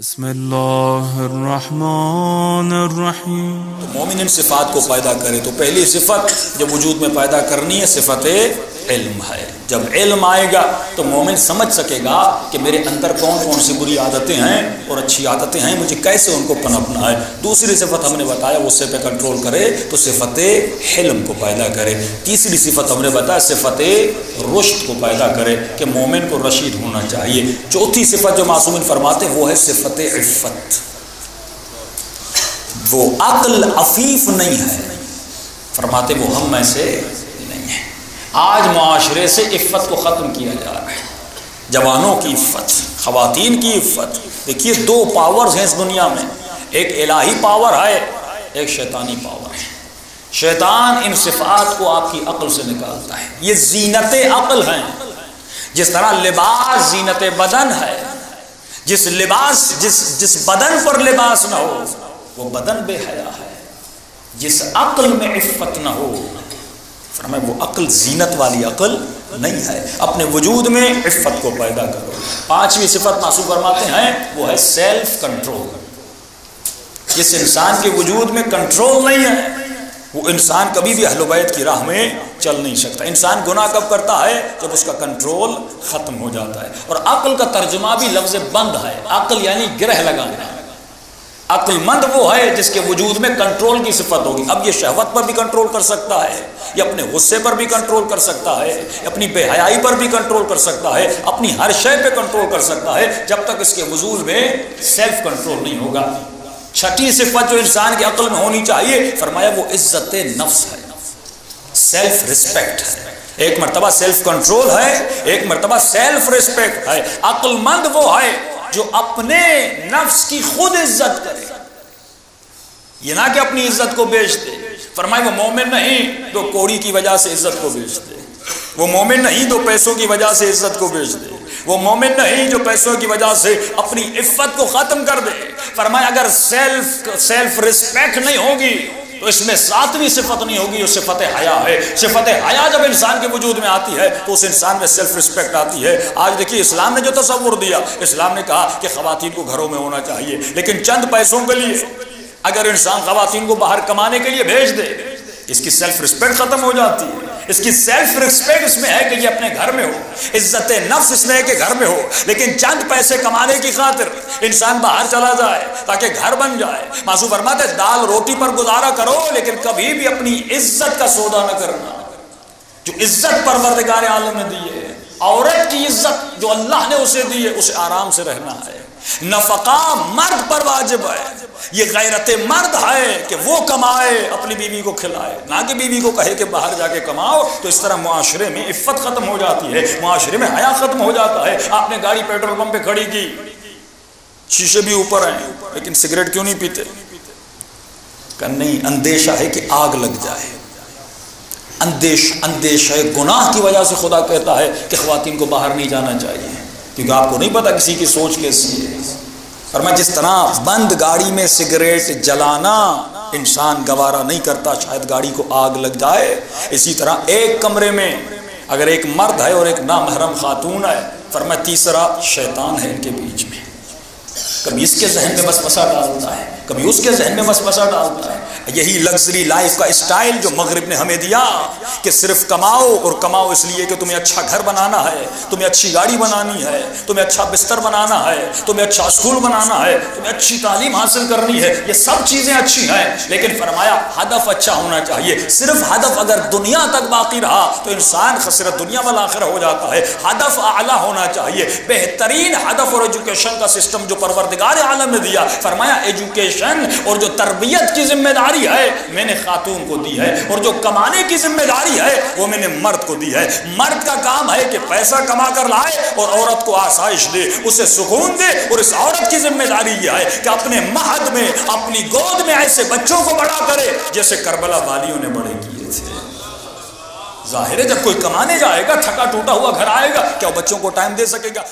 بسم اللہ الرحمن الرحیم۔ تو مومن ان صفات کو پیدا کرے تو پہلی صفت جب وجود میں پیدا کرنی ہے صفت علم ہے۔ جب علم آئے گا تو مومن سمجھ سکے گا کہ میرے اندر کون کون سی بری عادتیں ہیں اور اچھی عادتیں ہیں، مجھے کیسے ان کو پنپنا ہے۔ دوسری صفت ہم نے بتایا غصے پہ کنٹرول کرے تو صفت حلم کو پیدا کرے۔ تیسری صفت ہم نے بتایا صفت رشد کو پیدا کرے کہ مومن کو رشید ہونا چاہیے۔ چوتھی صفت جو معصومین فرماتے وہ ہے صفت عفت، وہ عقل عفیف نہیں ہے، فرماتے وہ ہم میں سے نہیں ہے۔ آج معاشرے سے عفت کو ختم کیا جا رہا ہے، جوانوں کی عفت، خواتین کی عفت۔ دیکھیے دو پاورز ہیں اس دنیا میں، ایک الہی پاور ہے، ایک شیطانی پاور ہے۔ شیطان ان صفات کو آپ کی عقل سے نکالتا ہے، یہ زینت عقل ہیں۔ جس طرح لباس زینت بدن ہے، جس بدن پر لباس نہ ہو وہ بدن بے حیا ہے، جس عقل میں عفت نہ ہو فرمایا وہ عقل زینت والی عقل نہیں ہے۔ اپنے وجود میں عفت کو پیدا کرو۔ پانچویں صفت معصوم فرماتے ہیں وہ ہے سیلف کنٹرول۔ جس انسان کے وجود میں کنٹرول نہیں ہے وہ انسان کبھی بھی اہل بیت کی راہ میں چل نہیں سکتا۔ انسان گناہ کب کرتا ہے جب اس کا کنٹرول ختم ہو جاتا ہے۔ اور عقل کا ترجمہ بھی لفظ بند ہے، عقل یعنی گرہ لگانا۔ عقل مند وہ ہے جس کے وجود میں کنٹرول کی صفت ہوگی۔ اب یہ شہوت پر بھی کنٹرول کر سکتا ہے، یہ اپنے غصے پر بھی کنٹرول کر سکتا ہے، اپنی بے حیائی پر بھی کنٹرول کر سکتا ہے، اپنی ہر شے پہ کنٹرول کر سکتا ہے جب تک اس کے وجود میں سیلف کنٹرول نہیں ہوگا۔ چھٹی صفت جو انسان کے عقل میں ہونی چاہیے فرمایا وہ عزت نفس ہے، سیلف رسپیکٹ ہے۔ ایک مرتبہ سیلف کنٹرول ہے، ایک مرتبہ سیلف رسپیکٹ ہے۔ عقل مند وہ ہے جو اپنے نفس کی خود عزت کرے، یہ نہ کہ اپنی عزت کو بیچ دے۔ فرمائے وہ مومن نہیں جو کوڑی کی وجہ سے عزت کو بیچ دے، وہ مومن نہیں جو پیسوں کی وجہ سے عزت کو بیچ دے، وہ مومن نہیں جو پیسوں کی وجہ سے اپنی عفت کو ختم کر دے۔ فرمایا اگر سیلف رسپیکٹ نہیں ہوگی تو اس میں ساتویں صفت نہیں ہوگی، وہ صفت حیا ہے۔ صفت حیا جب انسان کے وجود میں آتی ہے تو اس انسان میں سیلف رسپیکٹ آتی ہے۔ آج دیکھیے اسلام نے جو تصور دیا، اسلام نے کہا کہ خواتین کو گھروں میں ہونا چاہیے، لیکن چند پیسوں کے لیے اگر انسان خواتین کو باہر کمانے کے لیے بھیج دے اس کی سیلف رسپیکٹ ختم ہو جاتی ہے۔ اس کی سیلف رسپیکٹ اس میں ہے کہ یہ اپنے گھر میں ہو، عزت نفس اس میں ہے کہ گھر میں ہو، لیکن چند پیسے کمانے کی خاطر انسان باہر چلا جائے تاکہ گھر بن جائے۔ معصوم فرماتے ہیں دال روٹی پر گزارا کرو لیکن کبھی بھی اپنی عزت کا سودا نہ کرنا۔ جو عزت پروردگار عالم نے دی ہے، عورت کی عزت جو اللہ نے اسے دی ہے، اسے آرام سے رہنا ہے۔ نفقہ مرد پر واجب ہے، یہ غیرت مرد ہے کہ وہ کمائے اپنی بیوی کو کھلائے، نہ کہ بیوی کو کہے کہ باہر جا کے کماؤ۔ تو اس طرح معاشرے میں عفت ختم ہو جاتی ہے، معاشرے میں حیا ختم ہو جاتا ہے۔ آپ نے گاڑی پیٹرول پمپ پہ کھڑی کی، شیشے بھی اوپر ہیں لیکن سگریٹ کیوں نہیں پیتے؟ کہ نہیں، اندیشہ ہے کہ آگ لگ جائے، اندیشہ گناہ کی وجہ سے خدا کہتا ہے کہ خواتین کو باہر نہیں جانا چاہیے، کیونکہ آپ کو نہیں پتا کسی کی سوچ کیسی ہے۔ فرمایا جس طرح بند گاڑی میں سگریٹ جلانا انسان گوارا نہیں کرتا، شاید گاڑی کو آگ لگ جائے، اسی طرح ایک کمرے میں اگر ایک مرد ہے اور ایک نامحرم خاتون ہے، فرمایا تیسرا شیطان ہے ان کے بیچ میں، کبھی اس کے ذہن میں وسوسہ ڈالتا ہے، کبھی اس کے ذہن میں وسوسہ ڈالتا ہے۔ یہی لگژری لائف کا اسٹائل جو مغرب نے ہمیں دیا کہ صرف کماؤ اور کماؤ اس لیے کہ تمہیں اچھا گھر بنانا ہے، تمہیں اچھی گاڑی بنانی ہے، تمہیں اچھا بستر بنانا ہے، تمہیں اچھا اسکول بنانا ہے، تمہیں اچھی تعلیم حاصل کرنی ہے، یہ سب چیزیں اچھی ہیں، لیکن فرمایا ہدف اچھا ہونا چاہیے۔ صرف ہدف اگر دنیا تک باقی رہا تو انسان خسرت دنیا والآخرہ ہو جاتا ہے۔ ہدف اعلیٰ ہونا چاہیے، بہترین ہدف اور ایجوکیشن کا سسٹم جو پروردگار عالم نے دیا، فرمایا ایجوکیشن اور جو تربیت کی ذمہ داری ہے میں نے خاتون کو دی ہے، اور جو کمانے کی ذمہ داری ہے وہ میں نے مرد کو دی ہے۔ مرد کا کام ہے کہ پیسہ کما کر لائے اور عورت کو آسائش دے، اسے سکون دے، اور اس عورت کی ذمہ داری یہ ہے کہ اپنے مہد میں اپنی گود میں ایسے بچوں کو بڑا کرے جیسے کربلا والیوں نے بڑے کیے تھے۔ ظاہر ہے جب کوئی کمانے جائے گا تھکا ٹوٹا ہوا گھر آئے گا، کیا بچوں کو ٹائم دے سکے گا؟